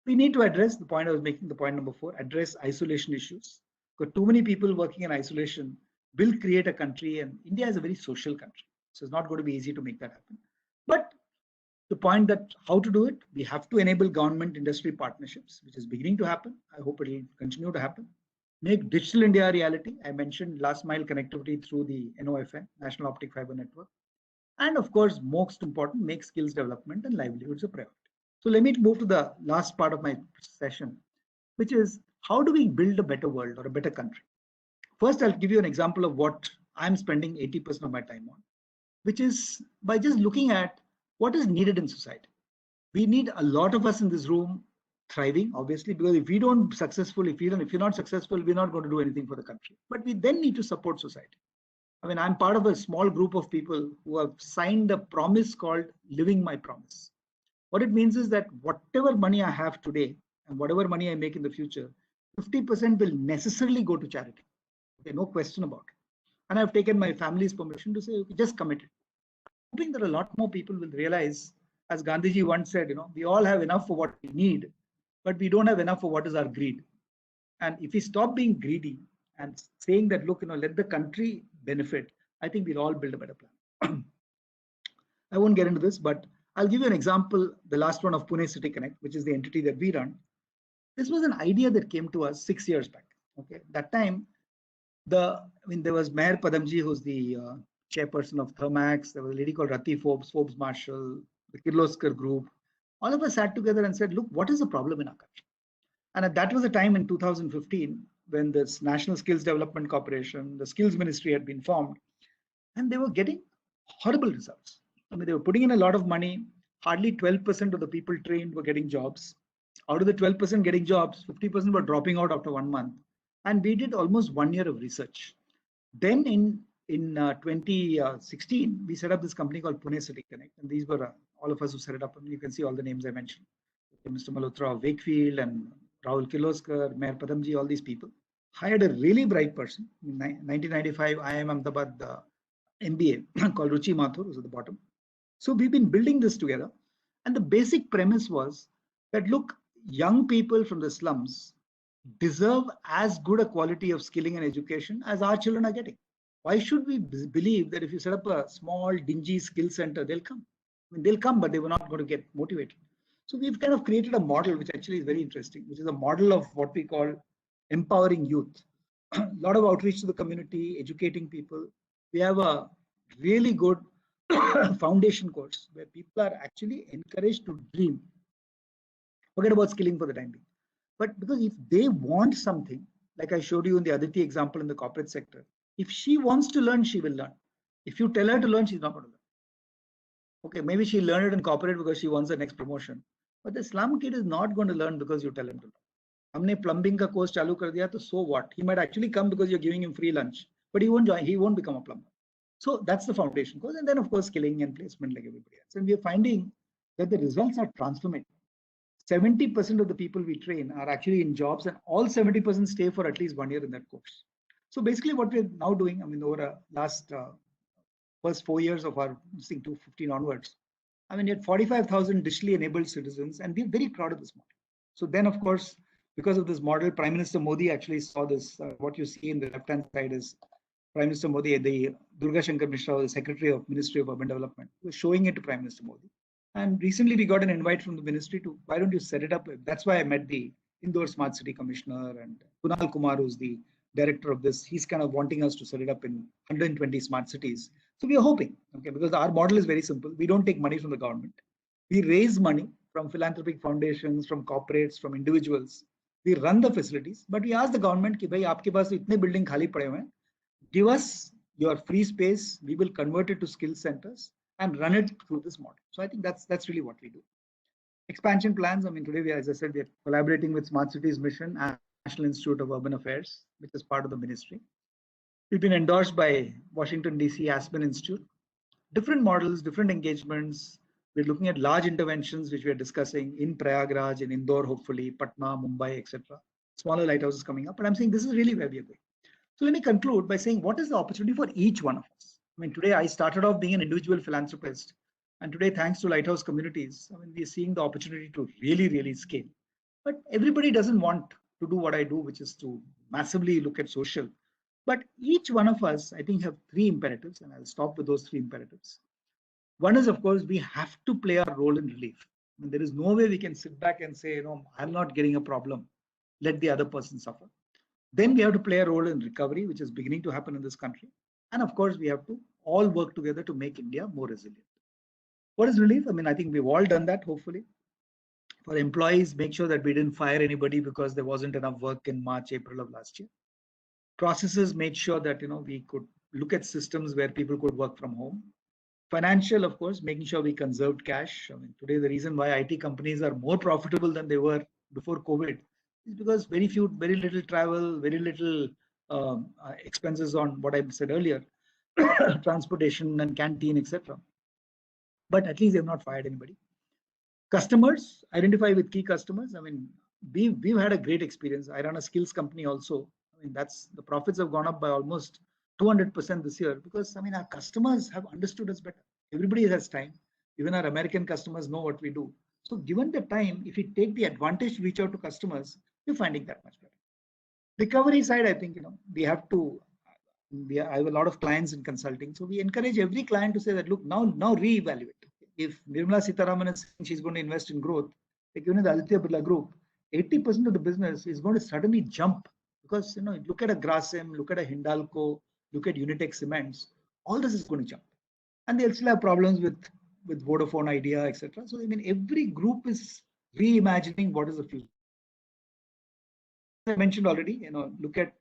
We need to address the point I was making, the point number 4, address isolation issues. Because too many people working in isolation will create a country, and India is a very social country. So it's not going to be easy to make that happen. But the point that how to do it, we have to enable government industry partnerships, which is beginning to happen. I hope it will continue to happen. Make Digital India a reality. I mentioned last mile connectivity through the NOFN, National Optic Fiber Network. And of course, most important, make skills development and livelihoods a priority. So let me move to the last part of my session, which is how do we build a better world or a better country? First, I'll give you an example of what I'm spending 80% of my time on, which is by just looking at what is needed in society. We need a lot of us in this room thriving, obviously, because if we don't successful, if you're not successful, we're not going to do anything for the country. But we then need to support society. I mean, I'm part of a small group of people who have signed a promise called Living My Promise. What it means is that whatever money I have today and whatever money I make in the future, 50% will necessarily go to charity. Okay, no question about it. And I've taken my family's permission to say, okay, just commit it. Hoping that a lot more people will realize, as Gandhiji once said, we all have enough for what we need, but we don't have enough for what is our greed. And if we stop being greedy and saying that, look, let the country benefit, I think we'll all build a better plan. I won't get into this, but I'll give you an example, the last one of Pune City Connect, which is the entity that we run. This was an idea that came to us 6 years back. Okay, that time, there was Mayor Padamji, who's the chairperson of Thermax. There was a lady called Rati Forbes Marshall, the Kirloskar group. All of us sat together and said, look, what is the problem in our country? And that was a time in 2015 when this National Skills Development Corporation, the Skills Ministry had been formed, and they were getting horrible results. I mean, they were putting in a lot of money. Hardly 12% of the people trained were getting jobs. Out of the 12% getting jobs, 50% were dropping out after 1 month. And we did almost 1 year of research. Then in 2016, we set up this company called Pune City Connect. And these were all of us who set it up. And you can see all the names I mentioned. Mr. Malhotra of Wakefield and Rahul Kirloskar, Mayor Padamji, all these people. Hired a really bright person. In 1995, IIM Ahmedabad MBA called Ruchi Mathur, who's at the bottom. So we've been building this together. And the basic premise was that, look, young people from the slums deserve as good a quality of skilling and education as our children are getting. Why should we believe that if you set up a small, dingy skill center, they'll come? I mean, they'll come, but they were not going to get motivated. So we've kind of created a model, which actually is very interesting, which is a model of what we call empowering youth. A lot of outreach to the community, educating people. We have a really good foundation course where people are actually encouraged to dream. Forget about skilling for the time being. But because if they want something, like I showed you in the Aditi example in the corporate sector, if she wants to learn, she will learn. If you tell her to learn, she's not going to learn. Okay, maybe she'll learn it in corporate because she wants the next promotion. But the slum kid is not going to learn because you tell him to learn. हमने plumbing का course चालू कर दिया, तो so what? He might actually come because you're giving him free lunch, but he won't join. He won't become a plumber. So that's the foundation course, and then of course skilling and placement like everybody else. And we are finding that the results are transformative. 70% of the people we train are actually in jobs, and all 70% stay for at least 1 year in that course. So basically, what we're now doing, I mean, over last first 4 years of our 2015 onwards, I mean, we had 45,000 digitally enabled citizens, and we're very proud of this model. So then, of course, because of this model, Prime Minister Modi actually saw this. What you see in the left-hand side is Prime Minister Modi, the Durga Shankar Mishra, the Secretary of Ministry of Urban Development, was showing it to Prime Minister Modi. And recently we got an invite from the ministry to, why don't you set it up? That's why I met the Indore Smart City Commissioner and Kunal Kumar, who's the director of this. He's kind of wanting us to set it up in 120 smart cities. So we are hoping, okay, because our model is very simple. We don't take money from the government. We raise money from philanthropic foundations, from corporates, from individuals. We run the facilities, but we ask the government कि भाई आपके पास इतने building खाली पड़े हुए हैं, give us your free space. We will convert it to skill centers and run it through this model. So I think that's really what we do. Expansion plans. I mean, today, as I said, we are collaborating with Smart Cities Mission and National Institute of Urban Affairs, which is part of the ministry. We've been endorsed by Washington, D.C. Aspen Institute. Different models, different engagements. We're looking at large interventions, which we are discussing in Prayagraj, in Indore, hopefully, Patna, Mumbai, etc. Smaller lighthouses coming up. But I'm saying this is really where we are going. So let me conclude by saying, what is the opportunity for each one of us? I mean, today I started off being an individual philanthropist. And today, thanks to Lighthouse Communities, I mean, we are seeing the opportunity to really, really scale. But everybody doesn't want to do what I do, which is to massively look at social. But each one of us, I think, have 3 imperatives, and I'll stop with those 3 imperatives. One is, of course, we have to play our role in relief. I mean, there is no way we can sit back and say, I'm not getting a problem. Let the other person suffer. Then we have to play a role in recovery, which is beginning to happen in this country. And of course, we have to all work together to make India more resilient. What is relief? I mean, I think we've all done that, hopefully. For employees, make sure that we didn't fire anybody because there wasn't enough work in March, April of last year. Processes made sure that we could look at systems where people could work from home. Financial, of course, making sure we conserved cash. I mean, today the reason why IT companies are more profitable than they were before COVID is because very little travel, very little expenses on what I said earlier, transportation and canteen, etc. But at least they've not fired anybody. Customers, identify with key customers. I mean, we've had a great experience. I run a skills company also. I mean, that's the profits have gone up by almost 200% this year because I mean our customers have understood us better. Everybody has time. Even our American customers know what we do. So given the time, if we take the advantage to reach out to customers, we're finding that much better. Recovery side, I think we have to. I have a lot of clients in consulting, so we encourage every client to say that look, now reevaluate. If Nirmala Sitharaman is saying she's going to invest in growth, like the Aditya Birla Group, 80% of the business is going to suddenly jump because look at a Grasim, look at a Hindalco, look at Unitex Cements, all this is going to jump, and they'll still have problems with Vodafone Idea, etc. So I mean, every group is reimagining what is the future. As I mentioned already, look at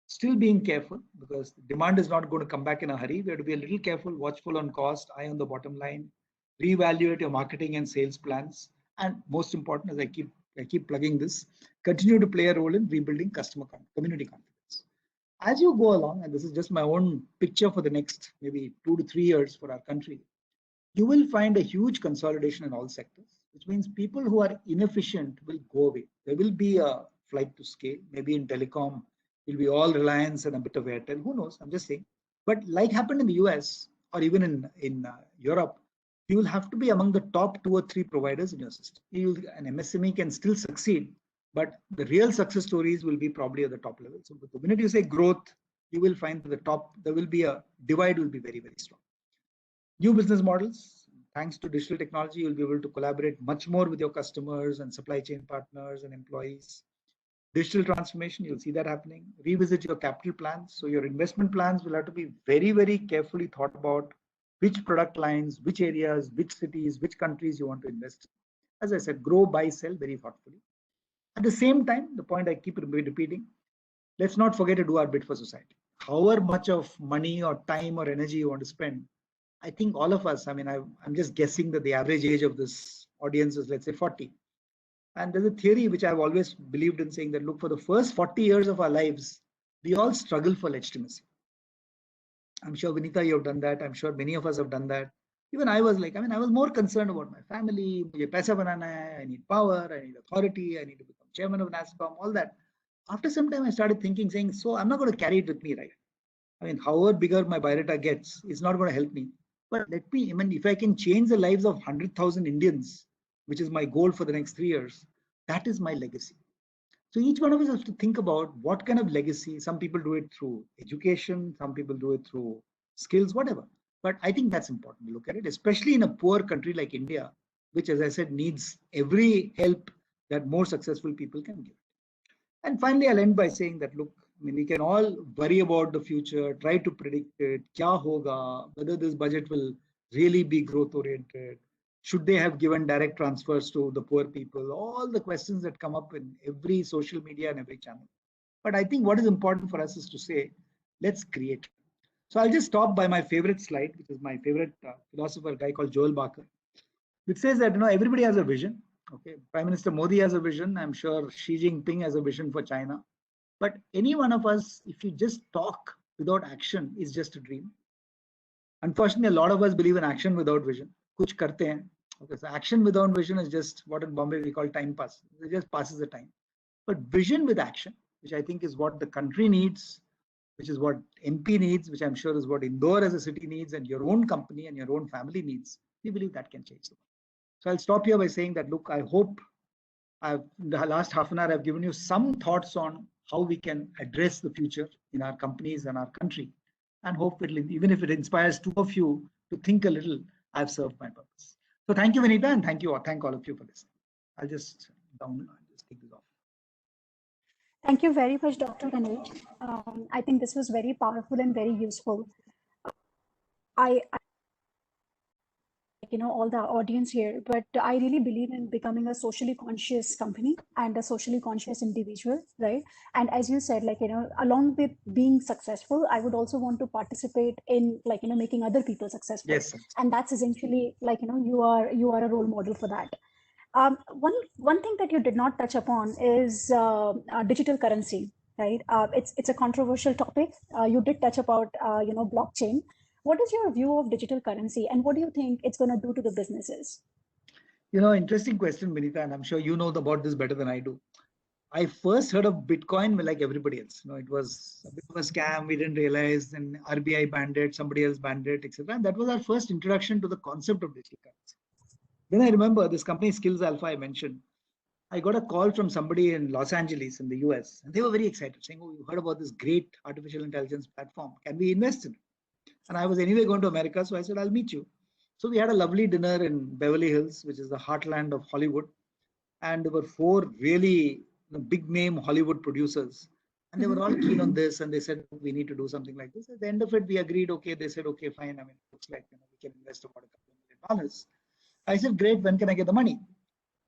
still being careful because demand is not going to come back in a hurry. We have to be a little careful, watchful on cost, eye on the bottom line, reevaluate your marketing and sales plans, and most important, as I keep plugging this, continue to play a role in rebuilding community confidence. As you go along, and this is just my own picture for the next maybe 2 to 3 years for our country, you will find a huge consolidation in all sectors, which means people who are inefficient will go away. There will be a flight to scale. Maybe in telecom, it will be all Reliance and a bit of Airtel. Who knows? I'm just saying. But like happened in the US or even in Europe, you will have to be among the top 2 or 3 providers in your system. An MSME can still succeed, but the real success stories will be probably at the top level. So the minute you say growth, you will find that the top, there will be a divide will be very, very strong. New business models. Thanks to digital technology, you'll be able to collaborate much more with your customers and supply chain partners and employees. Digital transformation, you'll see that happening. Revisit your capital plans. So your investment plans will have to be very, very carefully thought about which product lines, which areas, which cities, which countries you want to invest in. As I said, grow, buy, sell very thoughtfully. At the same time, the point I keep repeating, let's not forget to do our bit for society. However much of money or time or energy you want to spend, I think all of us, I mean, I'm just guessing that the average age of this audience is, let's say, 40. And there's a theory which I've always believed in, saying that, look, for the first 40 years of our lives, we all struggle for legitimacy. I'm sure, Vinita, you have done that. I'm sure many of us have done that. Even I was like, I mean, I was more concerned about my family. I need power, I need authority, I need to become chairman of NASCOM, all that. After some time, I started thinking, saying, so I'm not going to carry it with me, right? I mean, however bigger my biodata gets, it's not going to help me. But I mean, if I can change the lives of 100,000 Indians, which is my goal for the next 3 years, that is my legacy. So each one of us has to think about what kind of legacy. Some people do it through education, some people do it through skills, whatever. But I think that's important to look at it, especially in a poor country like India, which, as I said, needs every help that more successful people can give. And finally, I'll end by saying that, look, I mean, we can all worry about the future, try to predict it, kya hoga, whether this budget will really be growth oriented. Should they have given direct transfers to the poor people? All the questions that come up in every social media and every channel. But I think what is important for us is to say, let's create. So I'll just stop by my favorite slide, which is my favorite philosopher, a guy called Joel Barker, which says that everybody has a vision. Okay, Prime Minister Modi has a vision. I'm sure Xi Jinping has a vision for China. But any one of us, if you just talk without action, is just a dream. Unfortunately, a lot of us believe in action without vision. Kuch karte hain. Okay, so action without vision is just what in Bombay we call time pass. It just passes the time. But vision with action, which I think is what the country needs, which is what MP needs, which I'm sure is what Indore as a city needs, and your own company and your own family needs, we believe that can change the world. So I'll stop here by saying that, look, I hope in the last half an hour, I've given you some thoughts on how we can address the future in our companies and our country. And hopefully, even if it inspires 2 of you to think a little, I've served my purpose. So thank you, Vinita, and thank all of you for listening. I'll just take this off. Thank you very much, Dr. Ganesh. I think this was very powerful and very useful. I all the audience here, but I really believe in becoming a socially conscious company and a socially conscious individual, right? And as you said, along with being successful, I would also want to participate in making other people successful. Yes, sir. And that's essentially you are a role model for that. One thing that you did not touch upon is digital currency, right? It's a controversial topic. You did touch about blockchain. What is your view of digital currency, and what do you think it's going to do to the businesses? Interesting question, Vinita, and I'm sure you know about this better than I do. I first heard of Bitcoin like everybody else. It was a bit of a scam. We didn't realize, and RBI banned it, somebody else banned it, etc. And that was our first introduction to the concept of digital currency. Then I remember this company Skills Alpha I mentioned. I got a call from somebody in Los Angeles in the US, and they were very excited, saying, "Oh, you heard about this great artificial intelligence platform? Can we invest in it?" And I was anyway going to America, so I said, "I'll meet you." So we had a lovely dinner in Beverly Hills, which is the heartland of Hollywood, and there were four really big name Hollywood producers, and they were all keen on this, and they said, "We need to do something like this." At the end of it, we agreed. Okay, they said, "Okay, fine. I mean, it looks like we can invest about $2 million." I said, "Great. When can I get the money?"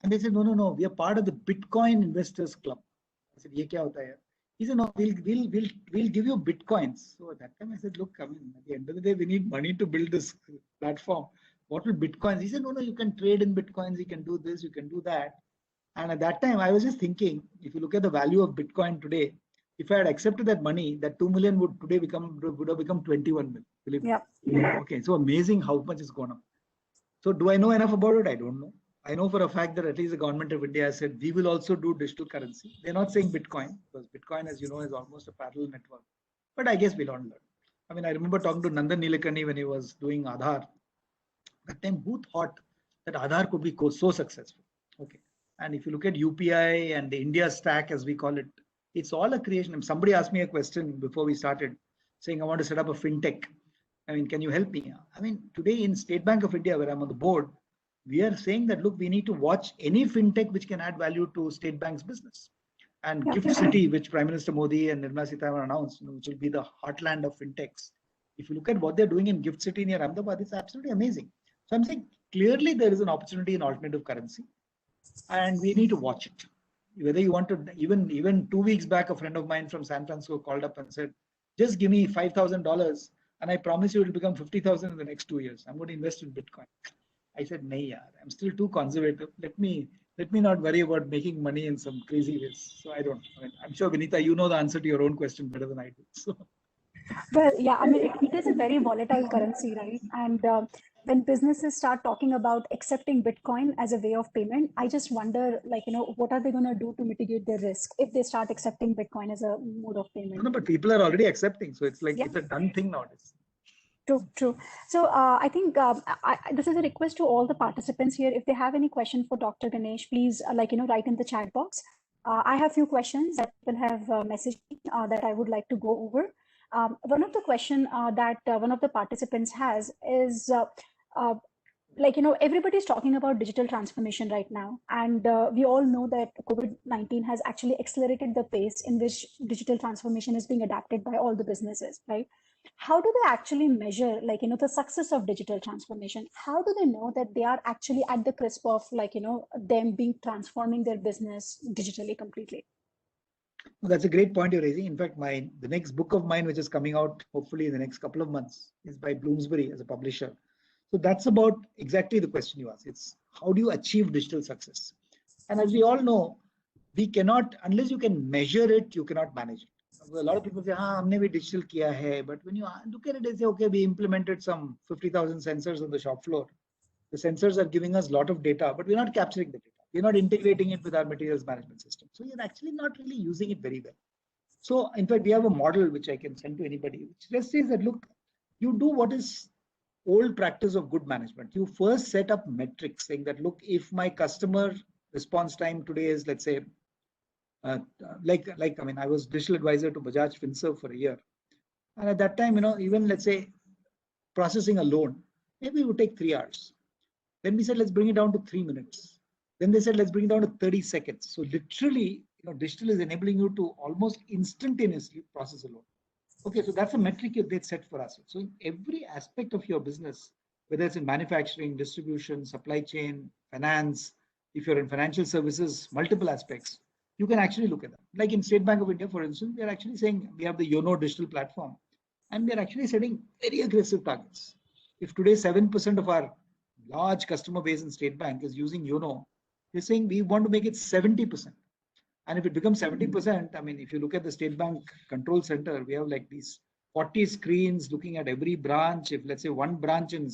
And they said, no, we are part of the Bitcoin Investors Club. I said, "Ye kya hota hai?" He said, "No, we'll give you Bitcoins." So at that time I said, "Look, I mean, at the end of the day, we need money to build this platform. What will Bitcoins?" He said, no, you can trade in Bitcoins. You can do this, you can do that. And at that time, I was just thinking, if you look at the value of Bitcoin today, if I had accepted that money, that 2 million would have become 21 million. Believe me. Yeah. Okay, so amazing how much has gone up. So do I know enough about it? I don't know. I know for a fact that at least the government of India has said we will also do digital currency. They're not saying Bitcoin, because Bitcoin, as you know, is almost a parallel network. But I guess we'll all learn. I mean, I remember talking to Nandan Nilekani when he was doing Aadhaar. That time, who thought that Aadhaar could be so successful? Okay. And if you look at UPI and the India stack, as we call it, it's all a creation. Somebody asked me a question before we started, saying, "I want to set up a fintech. I mean, can you help me?" I mean, today in State Bank of India, where I'm on the board, we are saying that, look, we need to watch any fintech which can add value to State Bank's business. And Yeah. Gift City, which Prime Minister Modi and Nirmala Sitharaman announced, which will be the heartland of fintechs. If you look at what they're doing in Gift City near Ahmedabad, it's absolutely amazing. So I'm saying clearly there is an opportunity in alternative currency, and we need to watch it. Whether you want to, even 2 weeks back, a friend of mine from San Francisco called up and said, "Just give me $5,000, and I promise you it will become 50,000 in the next 2 years. I'm going to invest in Bitcoin." I said, "Nahi yaar, I'm still too conservative. Let me not worry about making money in some crazy ways." So I don't. I mean, I'm sure Vinita, you know the answer to your own question better than I do. So Well, yeah, I mean, it is a very volatile currency, right? And when businesses start talking about accepting Bitcoin as a way of payment, I just wonder, what are they going to do to mitigate their risk if they start accepting Bitcoin as a mode of payment? no, but people are already accepting. So it's like Yeah. it's a done thing nowadays. True. So I think this is a request to all the participants here. If they have any question for Dr. Ganesh, please write in the chat box. I have few questions that people have messaged me that I would like to go over. One of the question that one of the participants has is everybody's talking about digital transformation right now, and we all know that COVID-19 has actually accelerated the pace in which digital transformation is being adapted by all the businesses, right? How do they actually measure the success of digital transformation? How do they know that they are actually at the crisp of them being transforming their business digitally completely? That's a great point you're raising. In fact, the next book of mine, which is coming out hopefully in the next couple of months, is by Bloomsbury as a publisher. So that's about exactly the question you asked. It's how do you achieve digital success? And as we all know, we cannot, unless you can measure it, you cannot manage it. A lot of people say, "Humne bhi digital kiya hai," but when you look at it, they say, "Okay, we implemented some 50,000 sensors on the shop floor. The sensors are giving us a lot of data, but we're not capturing the data. We're not integrating it with our materials management system. So you're actually not really using it very well." So in fact, we have a model which I can send to anybody, which just says that, look, you do what is old practice of good management. You first set up metrics saying that, look, if my customer response time today is, let's say, I mean, I was digital advisor to Bajaj Finserv for a year. And at that time, even let's say processing a loan, maybe it would take 3 hours. Then we said, let's bring it down to 3 minutes. Then they said, let's bring it down to 30 seconds. So literally, digital is enabling you to almost instantaneously process a loan. Okay, so that's a metric they've set for us. So in every aspect of your business, whether it's in manufacturing, distribution, supply chain, finance. If you're in financial services, multiple aspects, you can actually look at that. Like in State Bank of India, for instance, we are actually saying we have the YONO digital platform, and we are actually setting very aggressive targets. If today 7% of our large customer base in State Bank is using YONO, we're saying we want to make it 70%. And if it becomes 70%, I mean, if you look at the State Bank Control Center, we have like these 40 screens looking at every branch. If let's say one branch in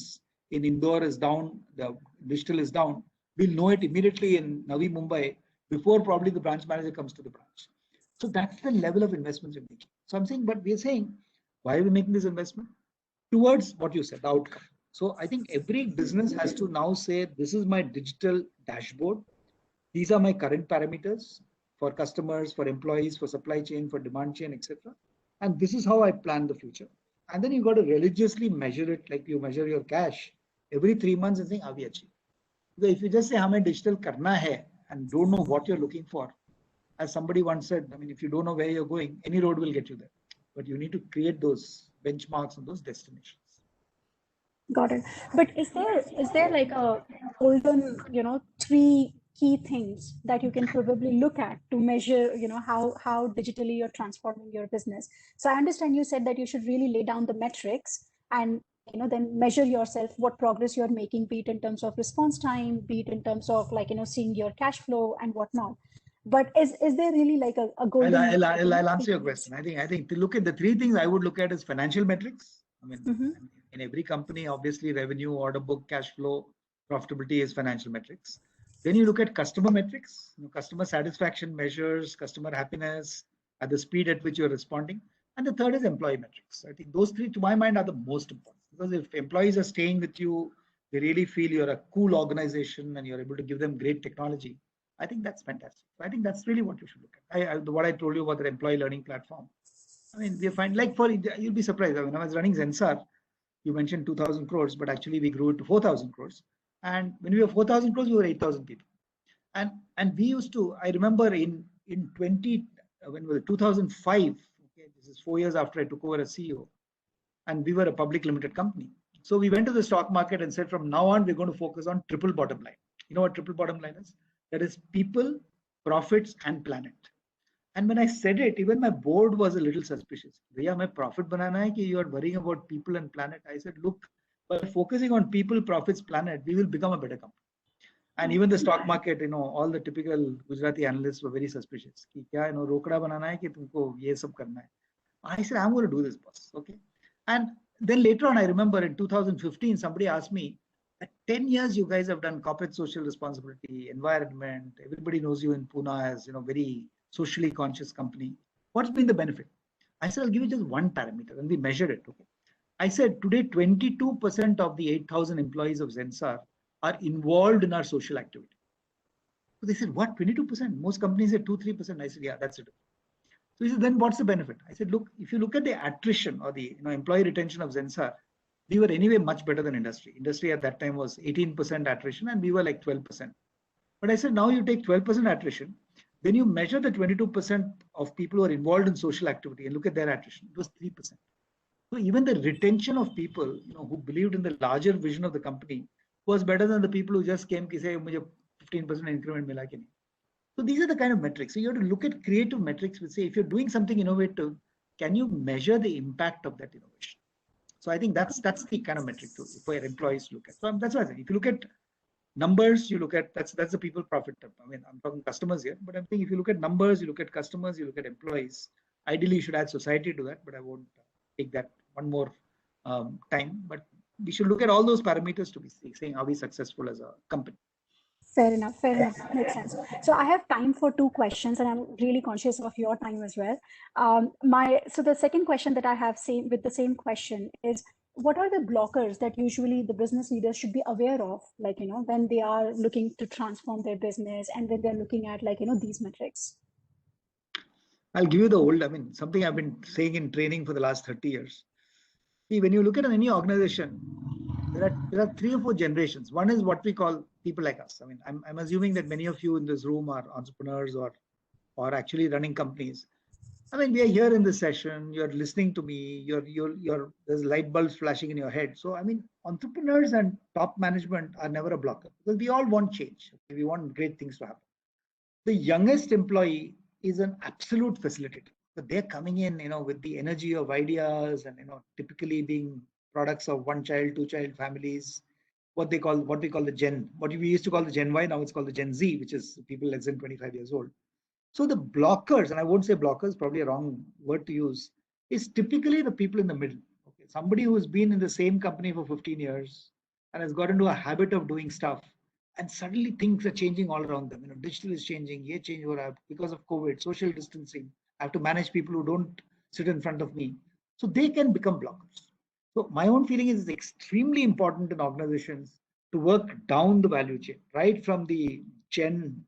Indore is down, the digital is down, we'll know it immediately in Navi Mumbai before probably the branch manager comes to the branch. So that's the level of investments we're making. So I'm saying, but we're saying, why are we making this investment? Towards what you said, the outcome. So I think every business has to now say, this is my digital dashboard. These are my current parameters for customers, for employees, for supply chain, for demand chain, etc. And this is how I plan the future. And then you got to religiously measure it, like you measure your cash every 3 months and think, are we achieved? Because if you just say, hame digital karna hai, and don't know what you're looking for, as somebody once said, I mean, if you don't know where you're going, any road will get you there. But you need to create those benchmarks and those destinations. Got it. But is there like a golden, 3 key things that you can probably look at to measure, how digitally you're transforming your business? So I understand you said that you should really lay down the metrics and then measure yourself what progress you're making, be it in terms of response time, be it in terms of like seeing your cash flow and whatnot. But is there really like a golden? I'll answer your question. I think to look at the 3 things I would look at is financial metrics. I mean, in every company, obviously revenue, order book, cash flow, profitability is financial metrics. Then you look at customer metrics, customer satisfaction measures, customer happiness, at the speed at which you're responding. And the third is employee metrics. I think those 3, to my mind, are the most important, because if employees are staying with you, they really feel you're a cool organization and you're able to give them great technology. I think that's fantastic. I think that's really what you should look at. What I told you about the employee learning platform. I mean, we find like you'll be surprised. I mean, I was running Zensar. You mentioned 2,000 crores, but actually we grew it to 4,000 crores. And when we were 4,000 crores, we were 8,000 people. And we used to, I remember in 2005, okay, this is 4 years after I took over as CEO, and we were a public limited company. So we went to the stock market and said, from now on, we're going to focus on triple bottom line. You know what triple bottom line is? That is people, profits, and planet. And when I said it, even my board was a little suspicious. Bhaiya, my profit banana hai ki you are worrying about people and planet. I said, look, by focusing on people, profits, planet, we will become a better company. And even the stock market, all the typical Gujarati analysts were very suspicious. Ki kya, rokda banana hai ki tumko ye sab karna hai. I said, I'm going to do this, boss. Okay. And then later on, I remember in 2015, somebody asked me, at 10 years, you guys have done corporate social responsibility, environment. Everybody knows you in Pune as, very socially conscious company. What's been the benefit? I said, I'll give you just one parameter, and we measured it. Okay. I said, today, 22% of the 8,000 employees of Zensar are involved in our social activity. So they said, what, 22%? Most companies say 2-3%. I said, yeah, that's it. So he said, then what's the benefit? I said, look, if you look at the attrition or the employee retention of Zensar, we were anyway much better than industry. Industry at that time was 18% attrition, and we were like 12%. But I said, now you take 12% attrition, then you measure the 22% of people who are involved in social activity and look at their attrition. It was 3%. So even the retention of people, who believed in the larger vision of the company was better than the people who just came to say, mujhe 15% increment mila ki nahi. So these are the kind of metrics. So you have to look at creative metrics which say, if you're doing something innovative, can you measure the impact of that innovation? So I think that's the kind of metric for your employees to look at. So that's why I say, if you look at numbers, you look at, that's the people profit. I mean, I'm talking customers here, but I'm thinking if you look at numbers, you look at customers, you look at employees. Ideally, you should add society to that, but I won't take that one more time. But we should look at all those parameters to be saying, are we successful as a company? Fair enough. Makes sense. So I have time for 2 questions, and I'm really conscious of your time as well. So the second question that I have with the same question is, what are the blockers that usually the business leaders should be aware of, like, when they are looking to transform their business and when they're looking at, like, these metrics? I'll give you something I've been saying in training for the last 30 years. See, when you look at any organization, there are 3 or 4 generations. One is what we call people like us. I mean, I'm assuming that many of you in this room are entrepreneurs or actually running companies. I mean, we are here in this session, you're listening to me, there's light bulbs flashing in your head. So, I mean, entrepreneurs and top management are never a blocker because we all want change. We want great things to happen. The youngest employee is an absolute facilitator. So they're coming in, with the energy of ideas and, typically being products of one child, two child families, what we call what we used to call the Gen Y, now it's called the Gen Z, which is people less than 25 years old. So the blockers, and I won't say blockers, probably a wrong word to use, is typically the people in the middle. Okay, somebody who has been in the same company for 15 years and has got into a habit of doing stuff, and suddenly things are changing all around them. Digital is changing, ye change ho raha hai because of COVID, social distancing. I have to manage people who don't sit in front of me. So they can become blockers. So my own feeling is it's extremely important in organizations to work down the value chain, right from the Gen,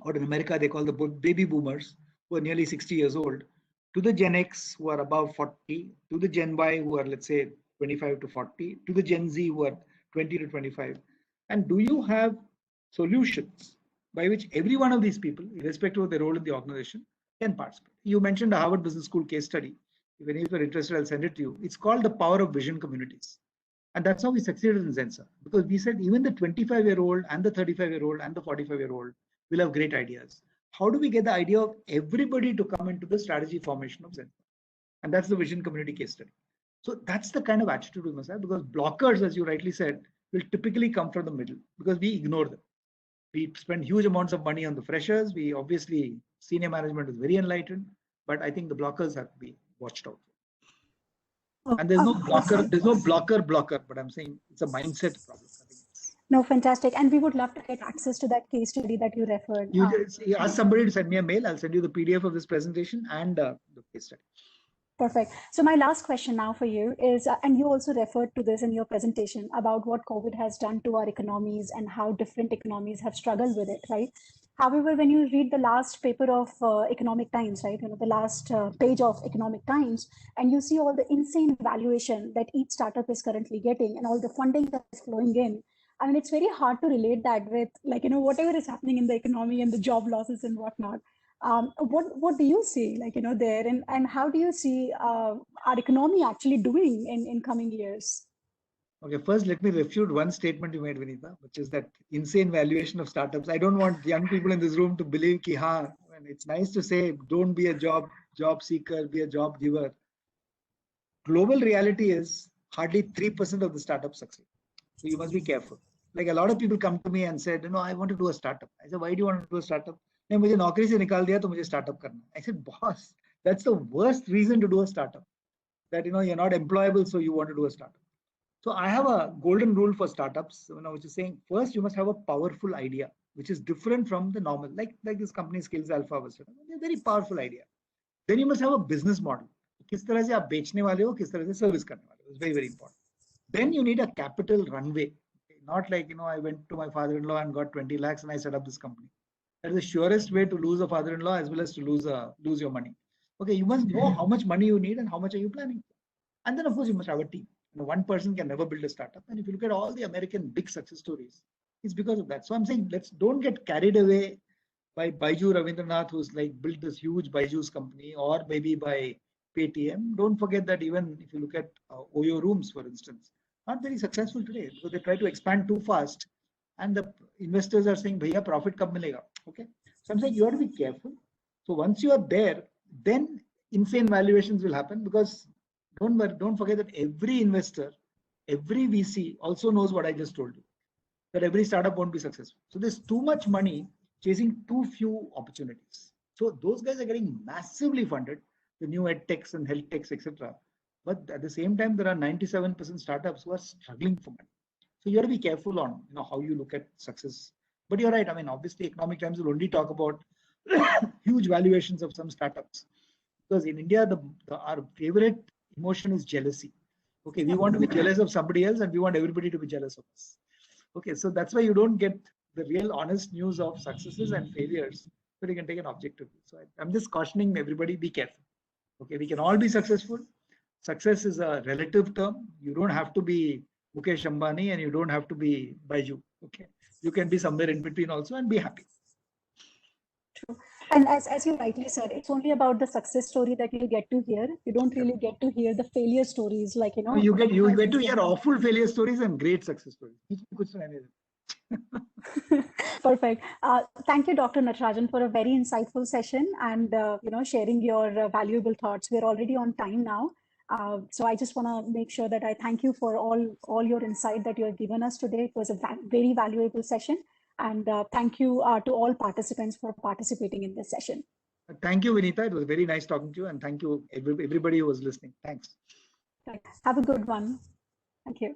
or in America, they call the baby boomers, who are nearly 60 years old, to the Gen X, who are above 40, to the Gen Y, who are, let's say, 25 to 40, to the Gen Z, who are 20 to 25. And do you have solutions by which every one of these people, irrespective of their role in the organization, can participate? You mentioned a Harvard Business School case study. If any of you are interested, I'll send it to you. It's called the power of vision communities. And that's how we succeeded in Zensa, because we said even the 25-year-old and the 35-year-old and the 45-year-old will have great ideas. How do we get the idea of everybody to come into the strategy formation of Zensa? And that's the vision community case study. So that's the kind of attitude we must have, because blockers, as you rightly said, will typically come from the middle because we ignore them. We spend huge amounts of money on the freshers. We obviously, senior management is very enlightened, but I think the blockers have to be watched out for. And there's no blocker, but I'm saying it's a mindset problem. No, fantastic. And we would love to get access to that case study that you referred. You ask somebody to send me a mail. I'll send you the PDF of this presentation and the case study. Perfect. So my last question now for you is, and you also referred to this in your presentation about what COVID has done to our economies and how different economies have struggled with it, right? However, when you read the last paper of Economic Times, right, the last page of Economic Times, and you see all the insane valuation that each startup is currently getting and all the funding that is flowing in, I mean, it's very hard to relate that with, like, whatever is happening in the economy and the job losses and whatnot. What do you see, like, there, and how do you see our economy actually doing in coming years? Okay, first let me refute one statement you made, Vinita, which is that insane valuation of startups. I don't want young people in this room to believe ki haan, it's nice to say don't be a job seeker, be a job giver. Global reality is hardly 3% of the startups succeed. So you must be careful. Like a lot of people come to me and said, I want to do a startup. I said, why do you want to do a startup? नहीं मुझे नौकरी से निकाल दिया तो मुझे startup करना. I said, boss, that's the worst reason to do a startup. That you're not employable, so you want to do a startup. So I have a golden rule for startups, which is saying first you must have a powerful idea, which is different from the normal, like this company Skills Alpha was. A very powerful idea. Then you must have a business model. किस तरह से आप बेचने वाले हो, किस तरह से सर्विस करने वाले हो. It's very, very important. Then you need a capital runway. Not like, I went to my father-in-law and got 20 lakhs and I set up this company. That is the surest way to lose a father-in-law as well as to lose your money. Okay, you must know how much money you need and how much are you planning. And then, of course, you must have a team. One person can never build a startup. And if you look at all the American big success stories, it's because of that. So I'm saying, don't get carried away by Baiju Ravindranath, who's like built this huge Baiju's company, or maybe by Paytm. Don't forget that even if you look at Oyo Rooms, for instance, not very successful today because they try to expand too fast. And the investors are saying, bhaiya, profit kab milega? Okay. So I'm saying you have to be careful. So once you are there, then insane valuations will happen, because don't forget that every investor, every VC also knows what I just told you, that every startup won't be successful. So there's too much money chasing too few opportunities. So those guys are getting massively funded, the new ed techs and health techs, etc. But at the same time, there are 97% startups who are struggling for money. So you have to be careful on how you look at success. But you're right. I mean, obviously, Economic Times will only talk about huge valuations of some startups, because in India, our favorite emotion is jealousy. Okay, we want to be jealous of somebody else, and we want everybody to be jealous of us. Okay, so that's why you don't get the real honest news of successes and failures, but you can take an objective view. So I'm just cautioning everybody, be careful. Okay, we can all be successful. Success is a relative term. You don't have to be Mukesh Ambani and you don't have to be Baiju. Okay, you can be somewhere in between also and be happy. True. And as you rightly said, it's only about the success story that you get to hear. You don't really get to hear the failure stories, like, you know. You get how to things hear awful failure stories and great success stories. Perfect. Thank you, Dr. Natarajan, for a very insightful session and sharing your valuable thoughts. We're already on time now. So I just want to make sure that I thank you for all your insight that you have given us today. It was a very valuable session. And thank you to all participants for participating in this session. Thank you, Vinita. It was very nice talking to you. And thank you, everybody who was listening. Thanks. Have a good one. Thank you.